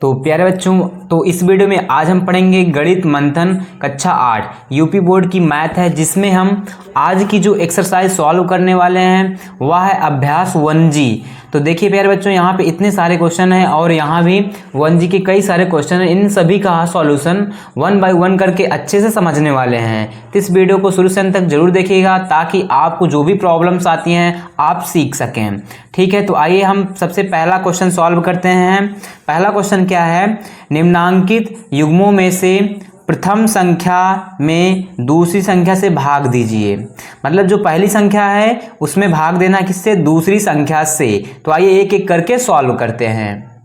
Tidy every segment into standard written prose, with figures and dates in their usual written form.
तो प्यारे बच्चों, तो इस वीडियो में आज हम पढ़ेंगे गणित मंथन कक्षा 8 यूपी बोर्ड की मैथ है, जिसमें हम आज की जो एक्सरसाइज सॉल्व करने वाले हैं वह है अभ्यास 1G। तो देखिए प्यारे बच्चों, यहाँ पे इतने सारे क्वेश्चन हैं और यहाँ भी 1G के कई सारे क्वेश्चन हैं। इन सभी का सॉल्यूशन 1 बाय 1 करके अच्छे से समझने वाले हैं। तो इस वीडियो को शुरू से अंत तक जरूर देखिएगा ताकि आपको जो भी प्रॉब्लम्स आती हैं आप सीख सकें। ठीक है, तो आइए हम सबसे पहला क्वेश्चन सॉल्व करते हैं। पहला क्वेश्चन क्या है, निम्नांकित युग्मों में से प्रथम संख्या में दूसरी संख्या से भाग दीजिए। मतलब जो पहली संख्या है उसमें भाग देना किससे, दूसरी संख्या से। तो आइए एक एक करके सॉल्व करते हैं।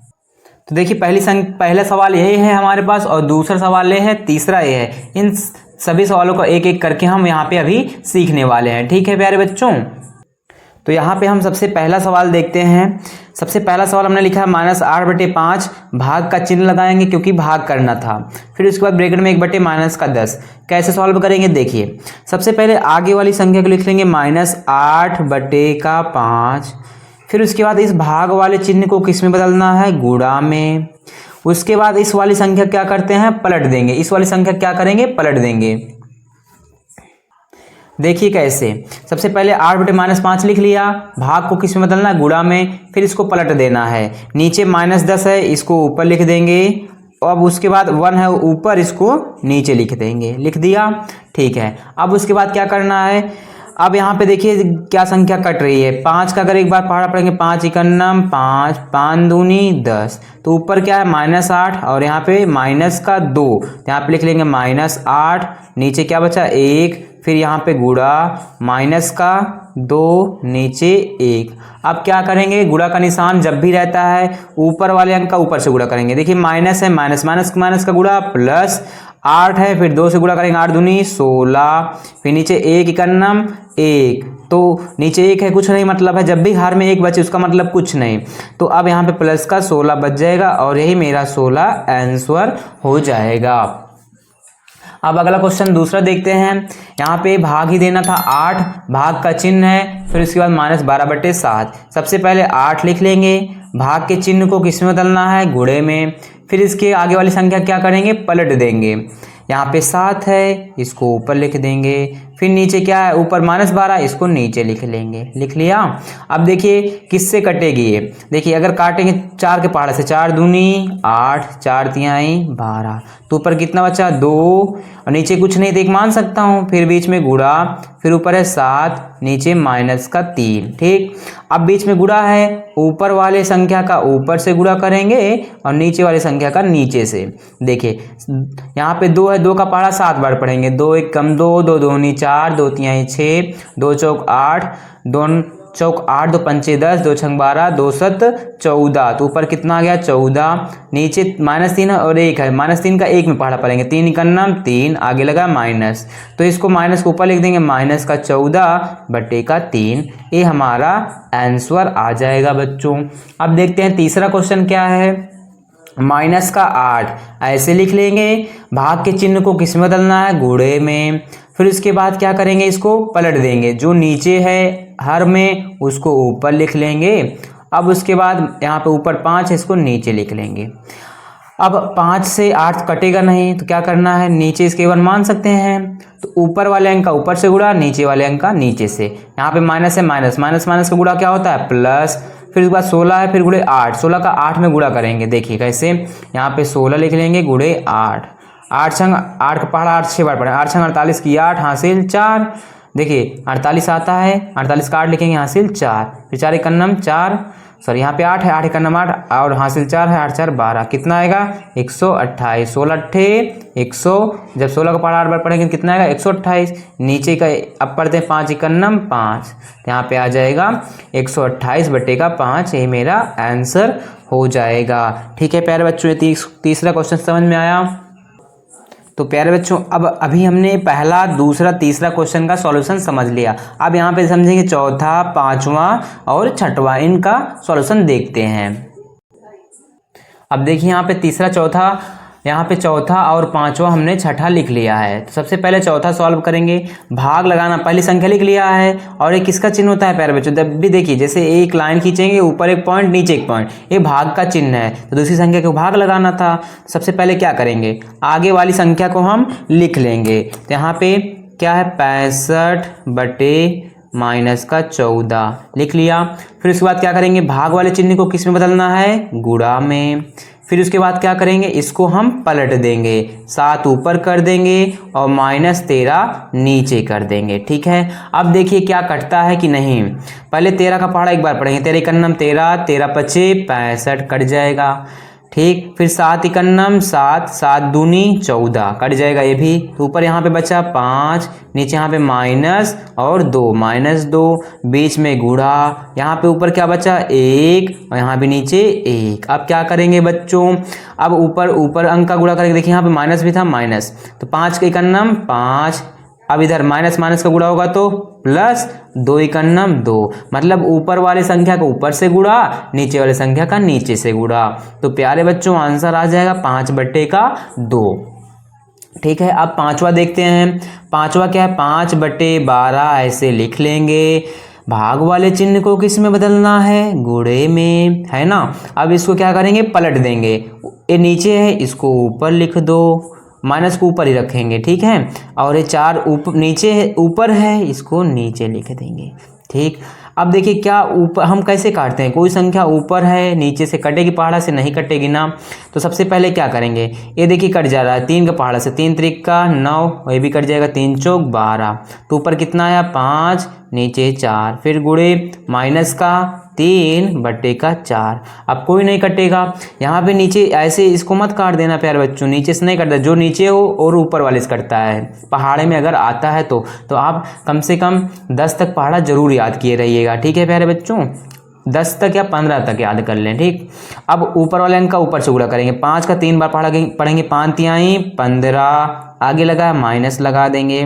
तो देखिए पहला सवाल यही है हमारे पास और दूसरा सवाल ये है, तीसरा ये है। इन सभी सवालों को एक एक करके हम यहाँ पे अभी सीखने वाले हैं। ठीक है प्यारे बच्चों, तो यहाँ पे हम सबसे पहला सवाल देखते हैं। सबसे पहला सवाल हमने लिखा है -8/5, भाग का चिन्ह लगाएंगे क्योंकि भाग करना था। फिर उसके बाद ब्रैकेट में 1/-10। कैसे सॉल्व करेंगे, देखिए सबसे पहले आगे वाली संख्या को लिख लेंगे -8/5। फिर उसके बाद इस भाग वाले चिन्ह को किस में बदलना है, गुणा में। उसके बाद इस वाली संख्या क्या करते हैं, पलट देंगे। इस वाली संख्या क्या करेंगे, पलट देंगे। देखिए कैसे, सबसे पहले 8/-5 लिख लिया, भाग को किस में बदलना है, गुणा में। फिर इसको पलट देना है, नीचे -10 है इसको ऊपर लिख देंगे। अब उसके बाद 1 है ऊपर, इसको नीचे लिख देंगे। लिख दिया, ठीक है। अब उसके बाद क्या करना है, अब यहाँ पे देखिए क्या संख्या कट रही है, 5 का अगर एक बार पहाड़ा पड़ेंगे 5 × 5, 5 दूनी 10। तो ऊपर क्या है -8 और यहाँ पे -2, तो यहाँ पे लिख लेंगे -8। नीचे क्या बचा, 1। फिर यहाँ पे गुणा -2 नीचे 1। अब क्या करेंगे, गुणा का निशान जब भी रहता है ऊपर वाले अंक का ऊपर से गुणा करेंगे। देखिए माइनस है, माइनस का गुणा, प्लस 8 है, फिर 2 से गुणा करेंगे, 8 दूनी 16। फिर नीचे 1 × 1, तो नीचे 1 है, कुछ नहीं मतलब है, जब भी हर में 1 बचे उसका मतलब कुछ नहीं। तो अब यहाँ पे प्लस का 16 बच जाएगा और यही मेरा 16 आंसर हो जाएगा। अब अगला क्वेश्चन दूसरा देखते हैं। यहाँ पे भाग ही देना था, 8 भाग का चिन्ह है। फिर उसके बाद -12/7। सबसे पहले 8 लिख लेंगे, भाग के चिन्ह को किस में बदलना है, गुणे में। फिर इसके आगे वाली संख्या क्या करेंगे, पलट देंगे। यहाँ पे 7 है, इसको ऊपर लिख देंगे। फिर नीचे क्या है, ऊपर -12, इसको नीचे लिख लेंगे। लिख लिया। अब देखिए किससे कटेगी ये, देखिए अगर काटेंगे 4 के पहाड़े से, 4 दूनी 8, 4 तिहाई 12। तो ऊपर कितना बचा, 2 और नीचे कुछ नहीं, देख मान सकता हूँ। फिर बीच में गुणा, फिर ऊपर है 7, नीचे -3। ठीक, अब बीच में गुणा है, ऊपर वाले संख्या का ऊपर से गुणा करेंगे और नीचे वाले संख्या का नीचे से। देखिए यहाँ पे 2 है, 2 का पहाड़ा 7 बार पढ़ेंगे। 2 1 = 2, 2 दूनी 4, 2 तिहाई 6, 2 चौक 8, 2 चौक 8, 2 पंचे 10, 2 छंग 12, 2 7 14। तो ऊपर कितना आ गया, 14। नीचे -3 और 1 है, -3 का 1 में पहाड़ा पड़ेंगे, 3 × 3, आगे लगा माइनस। तो इसको माइनस को ऊपर लिख देंगे, -14/3। ये हमारा आंसर आ जाएगा बच्चों। अब देखते हैं तीसरा क्वेश्चन क्या है, -8 ऐसे लिख लेंगे, भाग के चिन्ह को किस में बदलना है, गुणे में। फिर उसके बाद क्या करेंगे, इसको पलट देंगे, जो नीचे है हर में उसको ऊपर लिख लेंगे। अब उसके बाद यहाँ पे ऊपर 5 है, इसको नीचे लिख लेंगे। अब 5 से 8 कटेगा नहीं, तो क्या करना है, नीचे इसके 1 मान सकते हैं। तो ऊपर वाले अंक का ऊपर से गुणा, नीचे वाले अंक का नीचे से। यहाँ पे माइनस है, माइनस का गुणा क्या होता है, प्लस। फिर उसके बाद 16 है, फिर गुणे 8, 16 का 8 में गुणा करेंगे। देखिए कैसे, यहाँ पे 16 लिख लेंगे, गुणे 8, 8 छंग 8 का पहाड़ा 8 6 बार पढ़े, 8 छंग 48 की 8 हासिल 4। देखिए 48 आता है, 48 का 8 लिखेंगे, हासिल 4। फिर 4 × 9 4, सॉरी यहाँ पे 8 है, 8 × 9 8 और हासिल 4 है, 8 4 12। कितना आएगा, 128। 16 अट्ठे 100, जब 16 का पहाड़ा 8 बार पढ़ेंगे कितना आएगा, 128। नीचे का अब पढ़ते हैं 5 × 9 5, यहाँ पे आ जाएगा 128/5। ये मेरा आंसर हो जाएगा। ठीक है प्यारे बच्चों, ये तीसरा क्वेश्चन समझ में आया। तो प्यारे बच्चों, अब अभी हमने पहला, दूसरा, तीसरा क्वेश्चन का सॉल्यूशन समझ लिया। अब यहाँ पे समझेंगे चौथा, पांचवा और छठवां, इनका सॉल्यूशन देखते हैं। अब देखिए यहाँ पे तीसरा, चौथा यहाँ पे चौथा और पांचवा हमने छठा लिख लिया है। तो सबसे पहले चौथा सॉल्व करेंगे। भाग लगाना, पहली संख्या लिख लिया है और एक किसका चिन्ह होता है प्यारे बच्चों, जब भी देखिए जैसे एक लाइन खींचेंगे, ऊपर एक पॉइंट नीचे एक पॉइंट, ये भाग का चिन्ह है, तो दूसरी संख्या को भाग लगाना था। सबसे पहले क्या करेंगे, आगे वाली संख्या को हम लिख लेंगे। तो यहाँ पे क्या है, 65 बटे माइनस का 14 लिख लिया। फिर उसके बाद क्या करेंगे, भाग वाले चिन्ह को किस में बदलना है, गुणा में। फिर उसके बाद क्या करेंगे, इसको हम पलट देंगे, 7 ऊपर कर देंगे और -13 नीचे कर देंगे। ठीक है, अब देखिए क्या कटता है कि नहीं। पहले 13 का पहाड़ा एक बार पढ़ेंगे, 13 एकन्नम 13, 13 पचे 65 कट जाएगा। ठीक, फिर 7 एकन्नम 7, 7 दूनी 14 कट जाएगा ये भी। तो ऊपर यहाँ पे बचा 5, नीचे यहाँ पे माइनस और 2, -2, बीच में गुणा, यहाँ पे ऊपर क्या बचा 1 और यहाँ पे नीचे 1। अब क्या करेंगे बच्चों, अब ऊपर अंक का गुणा करेंगे। देखिए यहाँ पे माइनस भी था, माइनस, तो 5 के एकन्नम 5, अब इधर माइनस माइनस का गुणा होगा तो प्लस, 2 एकन्नम 2, मतलब ऊपर वाली संख्या को ऊपर से गुणा, नीचे वाली संख्या का नीचे से गुणा। तो प्यारे बच्चों आंसर आ जाएगा 5/2। ठीक है, अब पांचवा देखते हैं। पांचवा क्या है, 5/12 ऐसे लिख लेंगे। भाग वाले चिन्ह को किस में बदलना है, गुणे में, है ना। अब इसको क्या करेंगे, पलट देंगे, ये नीचे है इसको ऊपर लिख दो, माइनस को ऊपर ही रखेंगे। ठीक है, और ये 4 ऊपर नीचे है, ऊपर है, इसको नीचे लिख देंगे। ठीक, अब देखिए क्या ऊपर हम कैसे काटते हैं, कोई संख्या ऊपर है नीचे से कटेगी, पहाड़ा से नहीं कटेगी ना। तो सबसे पहले क्या करेंगे, ये देखिए कट जा रहा है 3 का पहाड़ा से, 3 त्रिका 9, ये भी कट जाएगा, 3 चौक 12। तो ऊपर कितना आया 5, नीचे 4, फिर गुणे माइनस का 3/4। अब कोई नहीं कटेगा, यहाँ पे नीचे ऐसे इसको मत काट देना प्यारे बच्चों, नीचे से नहीं कटता, जो नीचे हो और ऊपर वाले से कटता है। पहाड़े में अगर आता है तो आप कम से कम 10 तक पहाड़ा जरूर याद किए रहिएगा। ठीक है प्यारे बच्चों, 10 तक या 15 तक याद कर लें। ठीक, अब ऊपर वाले अंक का ऊपर से गुणा करेंगे, 5 का 3 बार पढ़ेंगे, 5 तिहाई 15, आगे लगा माइनस लगा देंगे।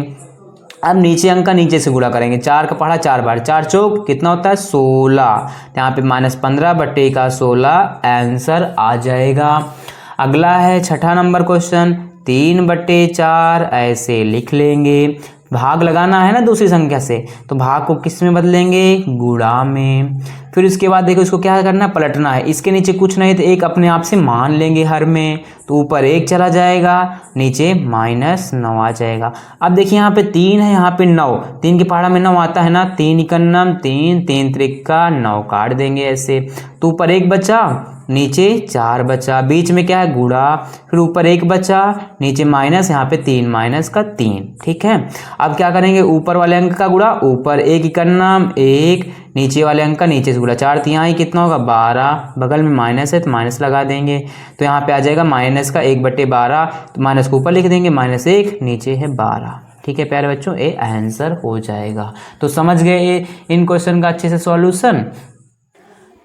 अब नीचे अंक का नीचे से गुणा करेंगे, 4 का पढ़ा 4 बार, 4 चौक कितना होता है 16, यहाँ पे -15/16 आंसर आ जाएगा। अगला है छठा नंबर क्वेश्चन, 3/4 ऐसे लिख लेंगे। भाग लगाना है ना दूसरी संख्या से, तो भाग को किस में बदलेंगे, गुणा में। फिर उसके बाद देखो इसको क्या करना है, पलटना है, इसके नीचे कुछ नहीं तो एक अपने आप से मान लेंगे हर में, तो ऊपर 1 चला जाएगा, नीचे -9 आ जाएगा। अब देखिए यहाँ पे 3 है, यहाँ पे 9, 3 के पहाड़ा में 9 आता है ना, 3 एकन्नम 3, 3 त्रिका 9 काट देंगे ऐसे। तो ऊपर 1 बचा, नीचे 4 बचा, बीच में क्या है गुणा, फिर ऊपर 1 बचा, नीचे माइनस, यहाँ पे 3 माइनस का 3। ठीक है, अब क्या करेंगे, ऊपर वाले अंक का गुणा, ऊपर 1 एकन्नम 1, नीचे वाले अंक का नीचे से गुणा, 4 तिहाई कितना होगा 12, बगल में माइनस है तो माइनस लगा देंगे। तो यहाँ पे आ जाएगा माइनस का 1/12, तो माइनस को ऊपर लिख देंगे, -1 नीचे है 12। ठीक है प्यारे बच्चों, ये आंसर हो जाएगा। तो समझ गए इन क्वेश्चन का अच्छे से सॉल्यूशन।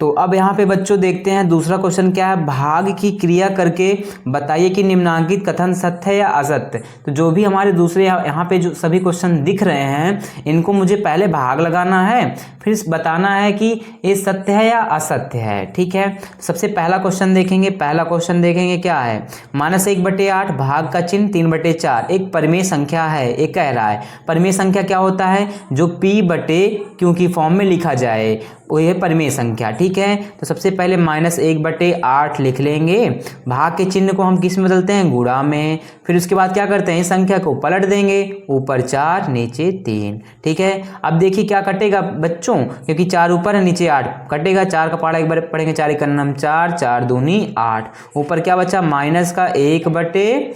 तो अब यहाँ पे बच्चों देखते हैं दूसरा क्वेश्चन क्या है, भाग की क्रिया करके बताइए कि निम्नांकित कथन सत्य है या असत्य। तो जो भी हमारे दूसरे यहाँ पे जो सभी क्वेश्चन दिख रहे हैं, इनको मुझे पहले भाग लगाना है, फिर बताना है कि ये सत्य है या असत्य है। ठीक है, सबसे पहला क्वेश्चन देखेंगे। पहला क्वेश्चन देखेंगे क्या है, -1/8 भाग का चिन्ह 3/4 एक परिमेय संख्या है। एक कह रहा है परिमेय संख्या क्या होता है, जो P/Q की फॉर्म में लिखा जाए वो ये परिमेय संख्या। ठीक है, तो सबसे पहले -1/8 लिख लेंगे। भाग के चिन्ह को हम किस में बदलते हैं, गुणा में। फिर उसके बाद क्या करते हैं, इस संख्या को पलट देंगे, ऊपर 4 नीचे 3। ठीक है, अब देखिए क्या कटेगा बच्चों, क्योंकि 4 ऊपर है नीचे 8 कटेगा, 4 का पहाड़ा एक बार पढ़ेंगे, 4 एकन्नम 4, 4 दूनी 8, ऊपर क्या बचा माइनस का 1/2,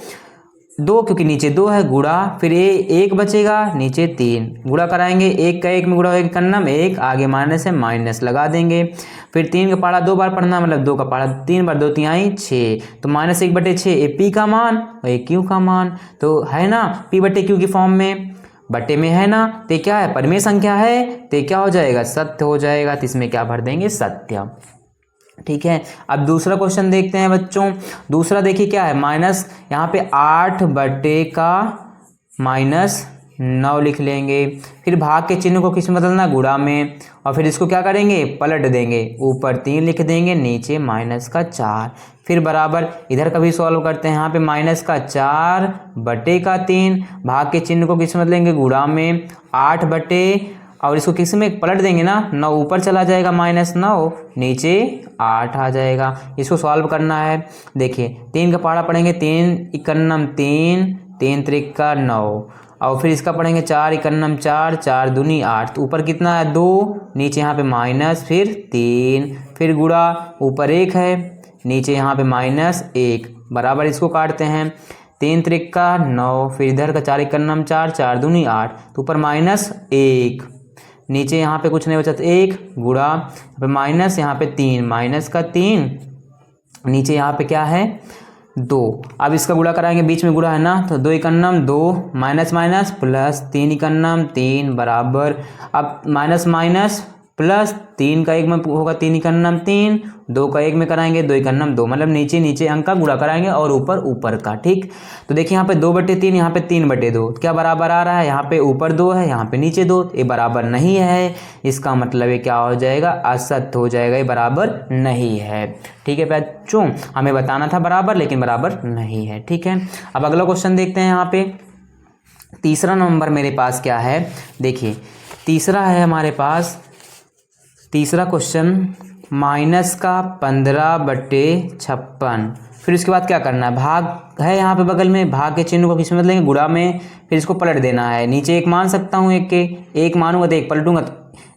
क्योंकि नीचे 2 है, गुणा, फिर ये 1 बचेगा, नीचे 3 गुणा कराएंगे, 1 का 1 में गुणा होगा कन्नम 1, आगे माइनस है माइनस लगा देंगे। फिर 3 का पहाड़ा 2 बार पढ़ना, मतलब 2 का पहाड़ा 3 बार, 2 तिहाई 6, तो -1/6 ये P का मान और ये Q का मान, तो है ना P/Q की फॉर्म में, बटे में है ना, तो क्या है परिमेय संख्या है, तो क्या हो जाएगा सत्य हो जाएगा। तो इसमें क्या भर देंगे, सत्य। ठीक है, अब दूसरा क्वेश्चन देखते हैं बच्चों। दूसरा देखिए क्या है, माइनस यहाँ पे 8/-9 लिख लेंगे। फिर भाग के चिन्ह को किस में बदलना, गुणा में, और फिर इसको क्या करेंगे, पलट देंगे, ऊपर 3 लिख देंगे, नीचे -4। फिर बराबर इधर का भी सॉल्व करते हैं। यहाँ पे -4/3, भाग के चिन्ह को किस में बदलेंगे, गुणा में, 8 बटे, और इसको किस में पलट देंगे ना, 9 ऊपर चला जाएगा, -9 नीचे 8 आ जाएगा। इसको सॉल्व करना है। देखिए 3 का पहाड़ा पढ़ेंगे, 3 इकन्नम 3, 3 त्रिका 9, और फिर इसका पढ़ेंगे 4 इकन्नम 4, 4 दूनी 8, तो ऊपर कितना है 2, नीचे यहाँ पे माइनस, फिर 3, फिर गुणा, ऊपर 1 है, नीचे यहाँ पे -1, बराबर इसको काटते हैं, 3 त्रिका 9, फिर इधर का 4 इकन्नम 4, 4 दूनी 8, तो ऊपर -1, नीचे यहाँ पे कुछ नहीं बचा, 1 गुणा, यहाँ पे माइनस, यहाँ पे 3, -3, नीचे यहाँ पे क्या है 2। अब इसका गुणा कराएंगे, बीच में गुणा है ना, तो 2 इकन्नम 2, माइनस माइनस प्लस, 3 इकन्नम 3 बराबर, अब माइनस माइनस प्लस, 3 का 1 में होगा 3 इकन्नम 3, 2 का 1 में कराएंगे 2 इकन्नम 2, मतलब नीचे नीचे अंक का गुणा कराएंगे और ऊपर ऊपर का। ठीक, तो देखिए यहाँ पे 2/3, यहाँ पे 3/2, क्या बराबर आ रहा है, यहाँ पे ऊपर 2 है, यहाँ पे नीचे 2, ये बराबर नहीं है, इसका मतलब ये क्या हो जाएगा, असत्य हो जाएगा, ये बराबर नहीं है। ठीक है बच्चों, हमें बताना था बराबर, लेकिन बराबर नहीं है। ठीक है, अब अगला क्वेश्चन देखते हैं। यहाँ पे तीसरा नंबर मेरे पास क्या है, देखिए तीसरा है हमारे पास, तीसरा क्वेश्चन -15/56। फिर उसके बाद क्या करना है, भाग है यहाँ पे बगल में, भाग के चिन्ह को किस में बदलेंगे, गुणा में, फिर इसको पलट देना है। नीचे 1 मान सकता हूँ, एक मानूंगा तो 1 पलटूंगा,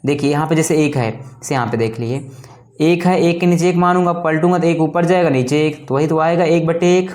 देखिए यहाँ पे जैसे 1 है, इसे यहाँ पे देख लिए, 1 है, 1 के नीचे 1 मानूंगा, पलटूंगा तो 1 ऊपर जाएगा, नीचे 1, तो वही तो आएगा 1/1।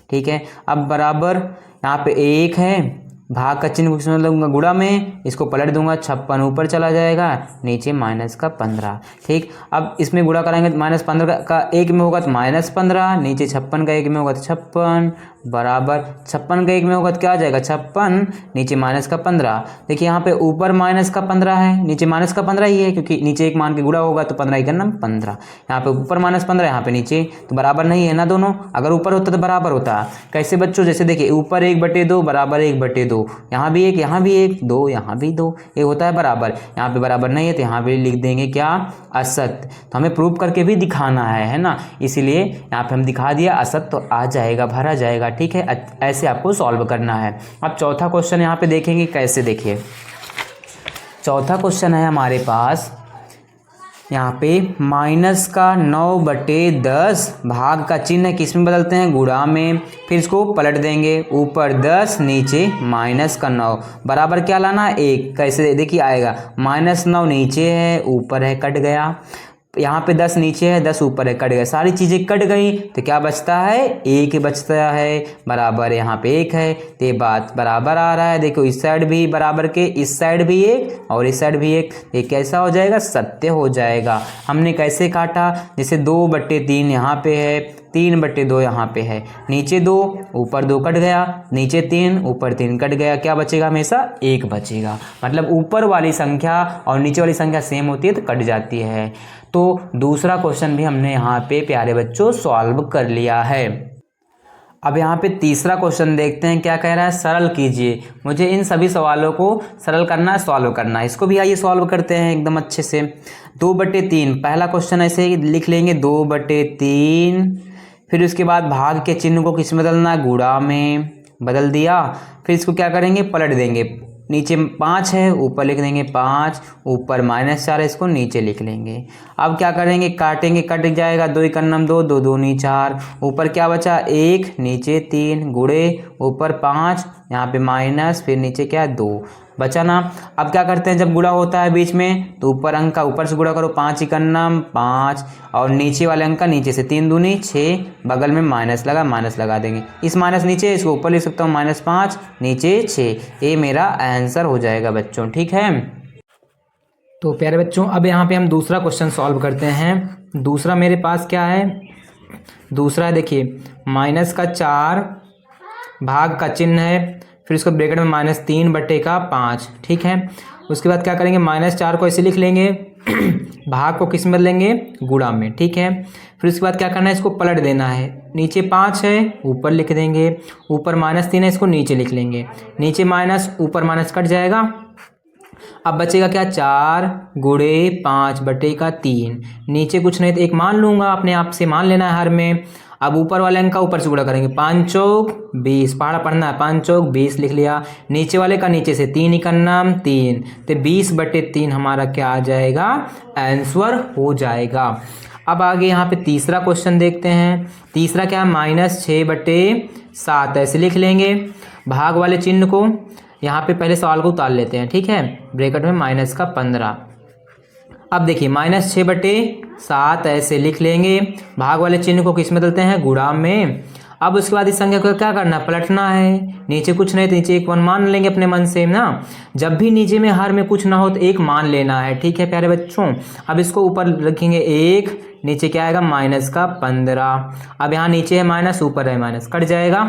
ठीक है, अब बराबर यहाँ पे 1 है, भाग का चिन्ह किसमें लगूंगा, गुणा में, इसको पलट दूंगा, 56 ऊपर चला जाएगा, नीचे -15। ठीक, अब इसमें गुणा कराएंगे, -15 का 1 में होगा तो -15, नीचे 56 का 1 में होगा तो 56, बराबर 56 का 1 में होगा तो क्या आ जाएगा 56, नीचे -15। देखिए यहाँ पे ऊपर -15 है, नीचे -15 ही है, क्योंकि नीचे 1 मान के गुणा होगा तो 15 इकन्नम 15, यहाँ पे ऊपर -15, यहाँ पे नीचे, तो बराबर नहीं है ना दोनों। अगर ऊपर होता तो बराबर होता। कैसे बच्चों, जैसे देखिए ऊपर 1/2 बराबर 1/2, यहाँ भी 1, यहाँ भी 1, 2 यहाँ भी 2, ये होता है बराबर। यहाँ पे बराबर नहीं है तो यहाँ पे लिख देंगे क्या, असत्य। तो हमें प्रूव करके भी दिखाना है ना, इसीलिए यहाँ पे हम दिखा दिया असत्य, तो आ जाएगा, भरा जाएगा। ठीक है, ऐसे आपको सॉल्व करना है। अब चौथा क्वेश्चन यहाँ पे देखेंगे कैसे, देखिए चौथा क्वेश्चन है हमारे पास यहाँ पे -9/10, भाग का चिन्ह किस में बदलते हैं, गुणा में, फिर इसको पलट देंगे, ऊपर 10 नीचे -9, बराबर क्या लाना, 1। कैसे देखिए आएगा, -9 नीचे है, ऊपर है, कट गया, यहाँ पे 10 नीचे है, 10 ऊपर है, कट गया, सारी चीज़ें कट गई, तो क्या बचता है, 1 बचता है, बराबर यहाँ पे 1 है, तो ये बात बराबर आ रहा है। देखो इस साइड भी बराबर के, इस साइड भी 1 और इस साइड भी 1, ये कैसा हो जाएगा, सत्य हो जाएगा। हमने कैसे काटा, जैसे 2/3 यहाँ पे है, 3/2 यहाँ पे है, नीचे 2 ऊपर 2 कट गया, नीचे 3 ऊपर 3 कट गया, क्या बचेगा, हमेशा 1 बचेगा। मतलब ऊपर वाली संख्या और नीचे वाली संख्या सेम होती है तो कट जाती है। तो दूसरा क्वेश्चन भी हमने यहाँ पे प्यारे बच्चों सॉल्व कर लिया है। अब यहाँ पे तीसरा क्वेश्चन देखते हैं क्या कह रहा है, सरल कीजिए। मुझे इन सभी सवालों को सरल करना है, सॉल्व करना है। इसको भी आइए सॉल्व करते हैं एकदम अच्छे से। 2/3, पहला क्वेश्चन ऐसे ही लिख लेंगे 2/3, फिर उसके बाद भाग के चिन्ह को किस में बदलना है, गुणा में, बदल दिया, फिर इसको क्या करेंगे, पलट देंगे, नीचे 5 है, ऊपर लिख देंगे 5, ऊपर -4 है, इसको नीचे लिख लेंगे। अब क्या करेंगे, काटेंगे, कट जाएगा, 2 इकन्नम 2, 2 दूनी 4, ऊपर क्या बचा 1, नीचे 3, गुणे, ऊपर 5, यहाँ पे माइनस, फिर नीचे क्या 2 बचा ना। अब क्या करते हैं, जब गुणा होता है बीच में तो ऊपर अंक का ऊपर से गुणा करो, 5 इकन्नम 5, और नीचे वाले अंक का नीचे से, 3 दूनी 6, बगल में माइनस लगा, माइनस लगा देंगे, इस माइनस नीचे, इसको ऊपर लिख सकता हूँ -5 नीचे 6, ये मेरा आंसर हो जाएगा बच्चों। ठीक है, तो प्यारे बच्चों अब यहाँ पे हम दूसरा क्वेश्चन सॉल्व करते हैं। दूसरा मेरे पास क्या है, दूसरा देखिए -4 भाग का चिन्ह है, फिर इसको ब्रैकेट में -3/5। ठीक है, उसके बाद क्या करेंगे, -4 को ऐसे लिख लेंगे, भाग को किस में बदलेंगे, गुणा में। ठीक है, फिर उसके बाद क्या करना है, इसको पलट देना है, नीचे 5 है, ऊपर लिख देंगे, ऊपर -3 है, इसको नीचे लिख लेंगे, नीचे माइनस ऊपर माइनस कट जाएगा, अब बचेगा क्या, 4 गुणे 5 बटे का 3। नीचे कुछ नहीं तो एक मान लूंगा, अपने आप से मान लेना है हर में। अब ऊपर वाले अंक का ऊपर से गुणा करेंगे, 5 चौक 20, पहाड़ा पढ़ना है, 5 चौक 20 लिख लिया। नीचे वाले का नीचे से 3 इकन्ना 3, तो 20 बटे 3 हमारा क्या आ जाएगा, आंसर हो जाएगा। अब आगे यहाँ पे तीसरा क्वेश्चन देखते हैं। तीसरा क्या है, -6 बटे 7 ऐसे लिख लेंगे। भाग वाले चिन्ह को यहाँ पे पहले सवाल को उतार लेते हैं, ठीक है, ब्रैकेट में -15। अब देखिए -6 बटे 7 ऐसे लिख लेंगे। भाग वाले चिन्ह को किस में बदलते हैं, गुणा में। अब उसके बाद इस संख्या को क्या करना है, पलटना है। नीचे कुछ नहीं तो नीचे एक वन मान लेंगे अपने मन से ना। जब भी नीचे में हर में कुछ ना हो तो एक मान लेना है, ठीक है प्यारे बच्चों। अब इसको ऊपर रखेंगे 1, नीचे क्या आएगा -15। अब यहाँ नीचे है माइनस, ऊपर है माइनस, कट जाएगा,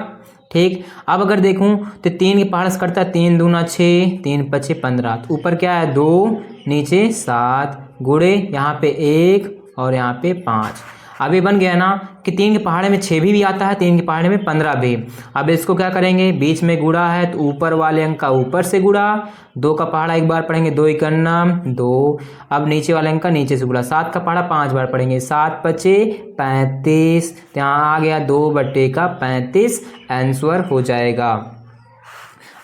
ठीक। अब अगर देखूं तो 3 के पहाड़ से कटता है, 3 दूना 6, 3 पचे 15, तो ऊपर क्या है 2, नीचे 7, गुणे यहाँ पे 1 और यहाँ पे 5। अब ये बन गया ना कि 3 के पहाड़े में 6 भी आता है, 3 के पहाड़े में 15 भी। अब इसको क्या करेंगे, बीच में गुणा है तो ऊपर वाले अंक का ऊपर से गुणा, 2 का पहाड़ा एक बार पढ़ेंगे, 2 इकन्ना 2। अब नीचे वाले अंक का नीचे से गुणा, 7 का पहाड़ा 5 बार पढ़ेंगे, 7 पचे 35, यहाँ आ गया 2 बटे का 35, आंसर हो जाएगा।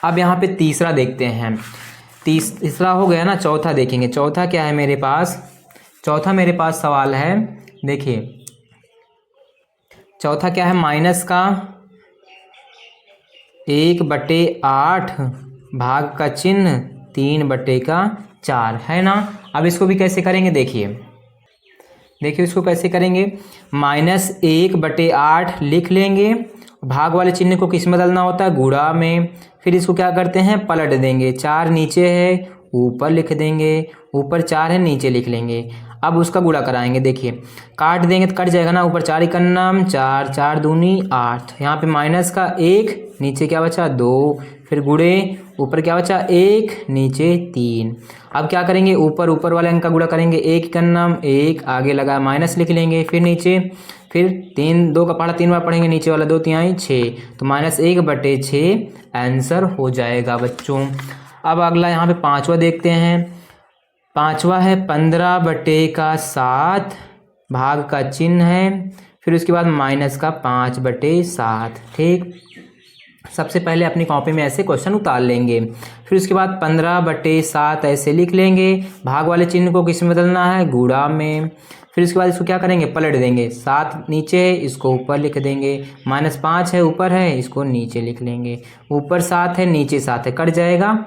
अब यहाँ पे तीसरा देखते हैं। तीसरा हो गया ना, चौथा देखेंगे। चौथा क्या है मेरे पास, चौथा मेरे पास सवाल है, देखिए चौथा क्या है, माइनस का 1/8 भाग का चिन्ह 3/4 है ना। अब इसको भी कैसे करेंगे, देखिए इसको कैसे करेंगे, -1/8 लिख लेंगे। भाग वाले चिन्ह को किस में बदलना होता है, गुणा में। फिर इसको क्या करते हैं, पलट देंगे। 4 नीचे है, ऊपर लिख देंगे, ऊपर 4 है, नीचे लिख लेंगे। अब उसका गुणा कराएंगे, देखिए काट देंगे तो कट जाएगा ना, ऊपर 4 इकन्ना 4, 4 दूनी 8, यहाँ पे माइनस का 1, नीचे क्या बचा 2, फिर गुणे ऊपर क्या बचा 1, नीचे 3। अब क्या करेंगे, ऊपर वाले अंक का गुणा करेंगे, 1 इकन्ना 1, आगे लगा माइनस लिख लेंगे, फिर नीचे, फिर 3, 2 का पहाड़ा 3 बार पढ़ेंगे, नीचे वाला 2 तिहाई 6, तो -1/6 आंसर हो जाएगा बच्चों। अब अगला यहाँ पे पांचवा देखते हैं। पांचवा है 15/7 भाग का चिन्ह है, फिर उसके बाद -5/7, ठीक। सबसे पहले अपनी कॉपी में ऐसे क्वेश्चन उतार लेंगे। फिर उसके बाद 15/7 ऐसे लिख लेंगे। भाग वाले चिन्ह को किस में बदलना है, गुणा में। फिर उसके बाद इसको क्या करेंगे, पलट देंगे। 7 नीचे है, इसको ऊपर लिख देंगे। -5 है, ऊपर है, इसको नीचे लिख लेंगे। ऊपर 7 है, नीचे 7 है, कट जाएगा,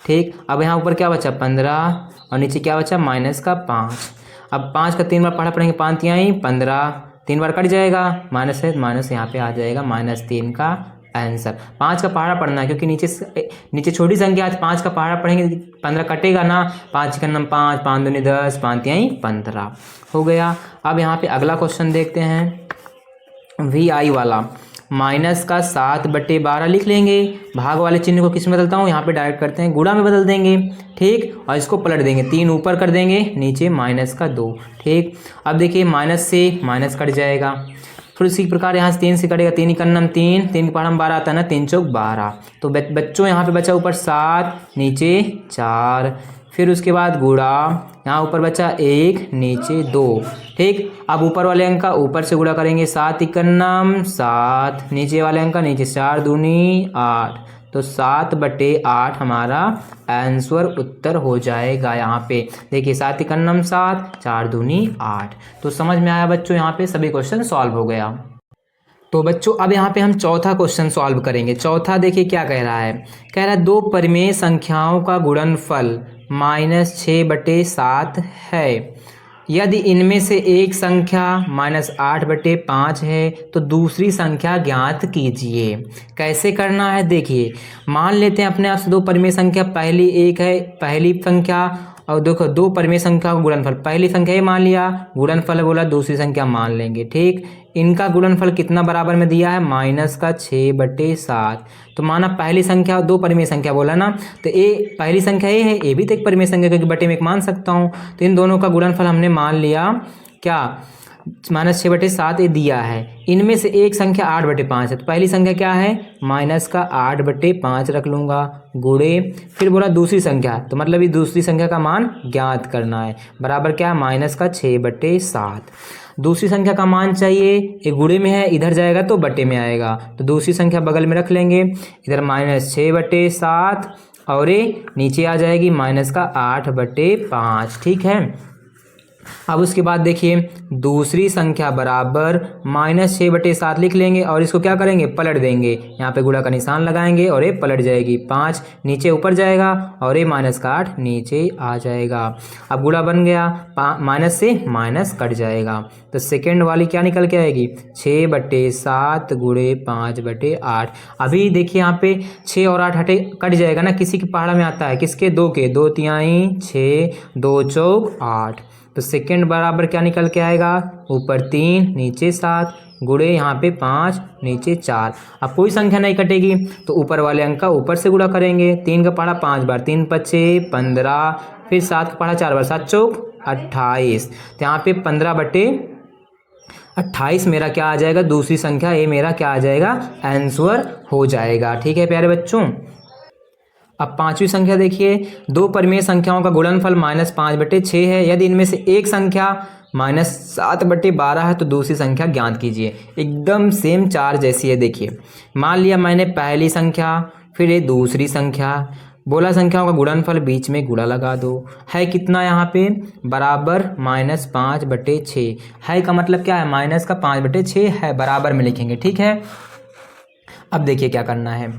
ठीक। अब यहाँ ऊपर क्या बचा 15 और नीचे क्या बचा -5। अब 5 का 3 बार पढ़ा पढ़ेंगे, 5 तिहाई 15, 3 बार कट जाएगा, माइनस है, माइनस यहाँ पे आ जाएगा -3 का आंसर। 5 का पहाड़ा पढ़ना है क्योंकि नीचे छोटी संख्या है, 5 का पहाड़ा पढ़ेंगे 15 कटेगा ना, 5 का नम 5, 5 दूनी 10, 5 तिहाई 15 हो गया। अब यहाँ पे अगला क्वेश्चन देखते हैं, VI वाला। -7/12 लिख लेंगे। भाग वाले चिन्ह को किस में बदलता हूँ, यहाँ पे डायरेक्ट करते हैं, गुणा में बदल देंगे, ठीक। और इसको पलट देंगे, 3 ऊपर कर देंगे, नीचे -2, ठीक। अब देखिए माइनस से माइनस कट जाएगा। फिर उसी प्रकार यहाँ से 3 से कटेगा, 3 इकन्नम 3, 3 के पहाड़ा में 12 आता है ना, 3 चौक 12। तो बच्चों यहाँ पे बचा ऊपर 7, नीचे 4, फिर उसके बाद गुणा, यहाँ ऊपर बचा 1, नीचे 2, ठीक। अब ऊपर वाले अंक का ऊपर से गुणा करेंगे, 7 इकन्नम 7, नीचे वाले अंक का नीचे 4 दूनी 8, तो 7/8 हमारा आंसर उत्तर हो जाएगा। यहाँ पे देखिए 7 इकन्नम 7, 4 दूनी 8। तो समझ में आया बच्चों, यहाँ पे सभी क्वेश्चन सॉल्व हो गया। तो बच्चों अब यहाँ पे हम चौथा क्वेश्चन सॉल्व करेंगे। चौथा देखिए क्या कह रहा है, कह रहा है 2 परिमेय संख्याओं का गुणनफल -6/7 है। यदि इनमें से एक संख्या -8/5 है तो दूसरी संख्या ज्ञात कीजिए। कैसे करना है, देखिए मान लेते हैं अपने आप से 2 परिमेय संख्या, पहली एक है पहली संख्या, और देखो 2 परिमेय संख्या का गुणनफल, पहली संख्या ये मान लिया, गुणनफल बोला दूसरी संख्या मान लेंगे, ठीक। इनका गुणनफल कितना बराबर में दिया है, -6/7। तो माना पहली संख्या 2 परिमेय संख्या बोला ना, तो ये पहली संख्या ये है, ये भी तो एक परिमेय संख्या क्योंकि बटे में एक मान सकता हूँ। तो इन दोनों का गुणनफल हमने मान लिया क्या, -6/7 ये दिया है। इनमें से एक संख्या 8/5 है, तो पहली संख्या क्या है, माइनस का 8/5 रख लूँगा, गुणे फिर बोला दूसरी संख्या, तो मतलब ये दूसरी संख्या का मान ज्ञात करना है, बराबर क्या है, माइनस का 6/7। दूसरी संख्या का मान चाहिए, ये गुणे में है, इधर जाएगा तो बटे में आएगा, तो दूसरी संख्या बगल में रख लेंगे, इधर -6/7 और ये नीचे आ जाएगी माइनस का 8/5। ठीक है, अब उसके बाद देखिए दूसरी संख्या बराबर -6/7 लिख लेंगे और इसको क्या करेंगे, पलट देंगे, यहाँ पे गुणा का निशान लगाएंगे और ये पलट जाएगी, 5 नीचे ऊपर जाएगा और ये -8 नीचे आ जाएगा। अब गुणा बन गया, माइनस से माइनस कट जाएगा, तो सेकेंड वाली क्या निकल के आएगी, 6/7 गुणे 5/8। अभी देखिए यहाँ पे 6 और 8 हटे कट जाएगा ना, किसी के पहाड़ा में आता है, किसके, 2 के, 2 तिहाई 6, 2 चौक 8, तो सेकेंड बराबर क्या निकल के आएगा, ऊपर 3 नीचे 7 गुणे यहाँ पे 5 नीचे 4। अब कोई संख्या नहीं कटेगी तो ऊपर वाले अंक का ऊपर से गुणा करेंगे, 3 का पहाड़ा 5 बार, 3 5 15, फिर 7 का पहाड़ा 4 बार, 7 चौक 28, तो यहाँ पे 15/28 मेरा क्या आ जाएगा, दूसरी संख्या, ये मेरा क्या आ जाएगा, आंसर हो जाएगा। ठीक है प्यारे बच्चों, अब पांचवी संख्या देखिए, दो परिमेय संख्याओं का गुणनफल -5/6 है, यदि इनमें से एक संख्या -7/12 है तो दूसरी संख्या ज्ञात कीजिए। एकदम सेम चार जैसी है। देखिए मान लिया मैंने पहली संख्या, फिर ये दूसरी संख्या, बोला संख्याओं का गुणनफल, बीच में गुणा लगा दो, है कितना यहाँ पे, बराबर -5/6 है, का मतलब क्या है, माइनस का 5/6 है, बराबर में लिखेंगे। ठीक है, अब देखिए क्या करना है,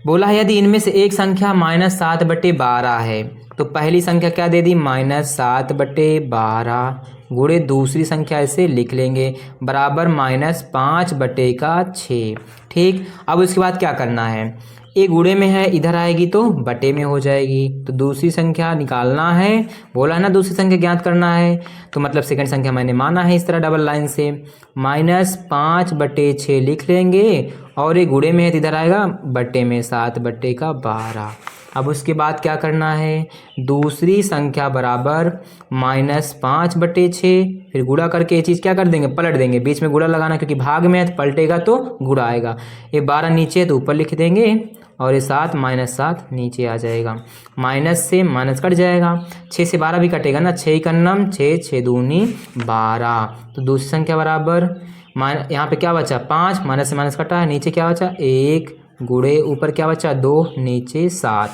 बोला है यदि इनमें से एक संख्या -7/12 है तो पहली संख्या क्या दे दी, -7/12 गुणे दूसरी संख्या ऐसे लिख लेंगे, बराबर -5/6। ठीक, अब उसके बाद क्या करना है, ये गुणे में है, इधर आएगी तो बटे में हो जाएगी, तो दूसरी संख्या निकालना है, बोला है ना दूसरी संख्या ज्ञात करना है, तो मतलब सेकंड संख्या मैंने माना है इस तरह डबल लाइन से, -5/6 लिख लेंगे और ये गुणे में है तो इधर आएगा बटे में, 7/12। अब उसके बाद क्या करना है, दूसरी संख्या बराबर -5/6, फिर गुणा करके ये चीज़ क्या कर देंगे, पलट देंगे, बीच में गुणा लगाना क्योंकि भाग में है तो पलटेगा तो गुणा आएगा, ये 12 नीचे है तो ऊपर लिख देंगे और ये 7 -7 नीचे आ जाएगा, माइनस से माइनस कट जाएगा, 6 से 12 भी कटेगा ना, 6 का नम 6, 6 दूनी 12, तो दूसरी संख्या बराबर यहाँ पे क्या बचा, 5, माइनस से माइनस कटा है, नीचे क्या बचा 1 गुणे ऊपर क्या बचा 2 नीचे 7।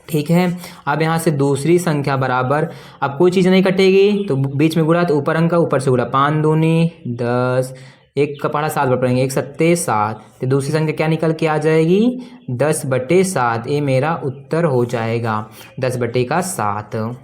ठीक है, अब यहाँ से दूसरी संख्या बराबर, अब कोई चीज़ नहीं कटेगी तो बीच में गुणा, तो ऊपर अंक का ऊपर से गुणा, 5 दूनी 10, 1 का पहाड़ा 7 बार पढ़ेंगे, 1 7 7, तो दूसरी संख्या क्या निकल के आ जाएगी, 10/7, ये मेरा उत्तर हो जाएगा 10/7।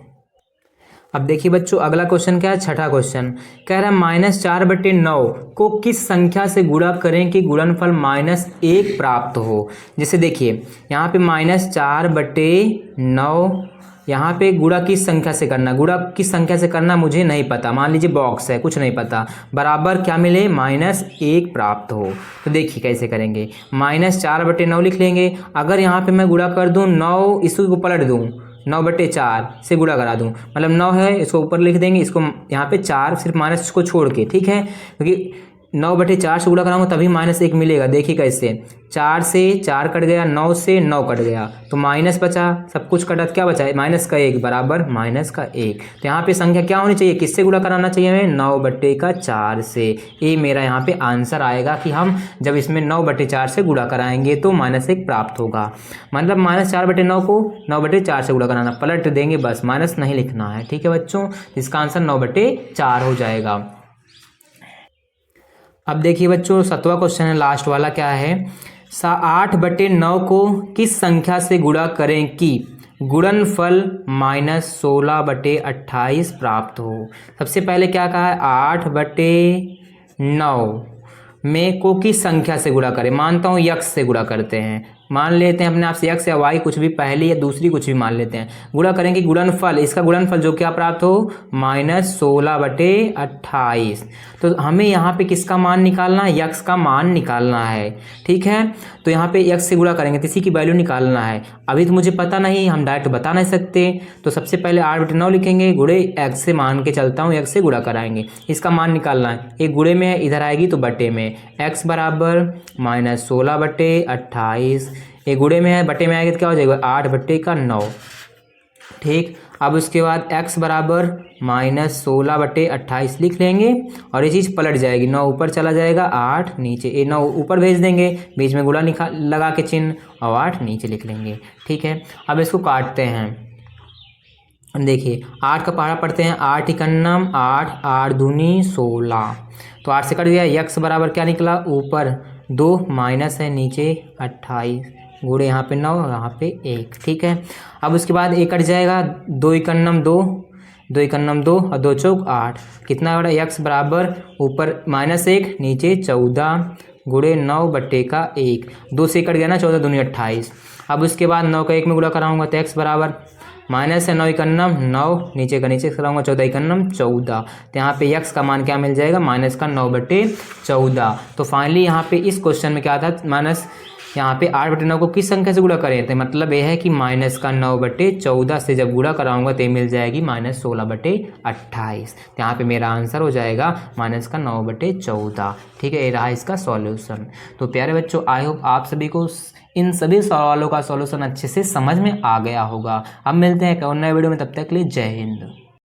अब देखिए बच्चों अगला क्वेश्चन क्या है, छठा क्वेश्चन कह रहा है -4/9 को किस संख्या से गुणा करें कि गुणनफल -1 प्राप्त हो। जैसे देखिए यहाँ पे -4/9, यहाँ पे गुणा किस संख्या से करना, गुणा किस संख्या से करना मुझे नहीं पता, मान लीजिए बॉक्स है कुछ नहीं पता, बराबर क्या मिले -1 प्राप्त हो। तो देखिए कैसे करेंगे, -4/9 लिख लेंगे, अगर यहाँ पे मैं गुणा कर दूँ 9, इसको पलट दूँ 9/4 से गुणा करा दूं, मतलब 9 है इसको ऊपर लिख देंगे, इसको यहाँ पे 4 सिर्फ माइनस इसको छोड़ के, ठीक है, क्योंकि 9/4 से गुणा कराऊंगा तभी -1 मिलेगा। देखिए कैसे, 4 से 4 कट गया, 9 से 9 कट गया, तो माइनस बचा, सब कुछ कटा, क्या बचा -1 बराबर -1। तो यहाँ पे संख्या क्या होनी चाहिए, किससे गुणा कराना चाहिए हमें, 9/4 से। ये मेरा यहाँ पे आंसर आएगा कि हम जब इसमें 9/4 से गुणा कराएंगे तो -1 प्राप्त होगा, मतलब -4/9 को 9/4 से गुणा कराना, पलट देंगे बस, माइनस नहीं लिखना है। ठीक है बच्चों, इसका आंसर 9/4 हो जाएगा। अब देखिए बच्चों 7वां क्वेश्चन है, लास्ट वाला, क्या है 8/9 को किस संख्या से गुणा करें कि गुणनफल -16/28 प्राप्त हो। सबसे पहले क्या कहा है, 8/9 में को किस संख्या से गुणा करें, मानता हूँ यक्स से गुणा करते हैं, मान लेते हैं अपने आप से x या y कुछ भी पहली या दूसरी कुछ भी मान लेते हैं, गुणा करेंगे गुणनफल, इसका गुणनफल जो क्या प्राप्त हो -16/28। तो हमें यहाँ पे किसका मान निकालना है, x का मान निकालना है, ठीक है। तो यहाँ पे x से गुणा करेंगे तो इसी की वैल्यू निकालना है। अभी तो मुझे पता नहीं, हम डायरेक्ट बता नहीं सकते, तो सबसे पहले 8/9 लिखेंगे, गुणे x से मान के चलता हूँ, x से गुणा कराएंगे, इसका मान निकालना है। एक गुणे में है, इधर आएगी तो बटे में, x बराबर -16/28, एक गुणे में है बटे में आएगी तो क्या हो जाएगा 8/9, ठीक। अब उसके बाद x बराबर -16/28 लिख लेंगे और ये चीज़ पलट जाएगी, 9 ऊपर चला जाएगा, 8 नीचे, ये 9 ऊपर भेज देंगे, बीच में गुणा लगा के चिन्ह और 8 नीचे लिख लेंगे, ठीक है। अब इसको काटते हैं, देखिए 8 का पहाड़ा पढ़ते हैं, 8 इकन्नम 8, 8 दूनी 16, तो 8 से कट गया, x बराबर क्या निकला, ऊपर 2 माइनस है, नीचे 28, गुणे यहाँ पे 9 यहाँ पे 1, ठीक है। अब उसके बाद 1 कट जाएगा, 2 इकन्नम 2, 2 इकन्नम 2 और 2 चौक 8, कितना बड़ा, x बराबर ऊपर -1 नीचे 14, गुणे 9/1, 2 से कट गया ना, 14 दूनी 28। अब उसके बाद 9 का 1 में गुणा कराऊंगा तो x बराबर माइनस है 9 इकन्नम 9, नीचे का नीचे कराऊंगा 14 इकन्नम 14, तो यहाँ पे x का मान क्या मिल जाएगा, -9/14। तो फाइनली यहाँ पे इस क्वेश्चन में क्या था, माइनस यहाँ पे 8/9 को किस संख्या से गुणा करें, तो मतलब यह है कि -9/14 से जब गुणा कराऊंगा तो मिल जाएगी -16/28, तो यहाँ पे मेरा आंसर हो जाएगा -9/14, ठीक है। ये रहा इसका सॉल्यूशन। तो प्यारे बच्चों, आई होप आप सभी को इन सभी सवालों का सॉल्यूशन अच्छे से समझ में आ गया होगा। अब मिलते हैं एक और नए वीडियो में, तब तक के लिए जय हिंद।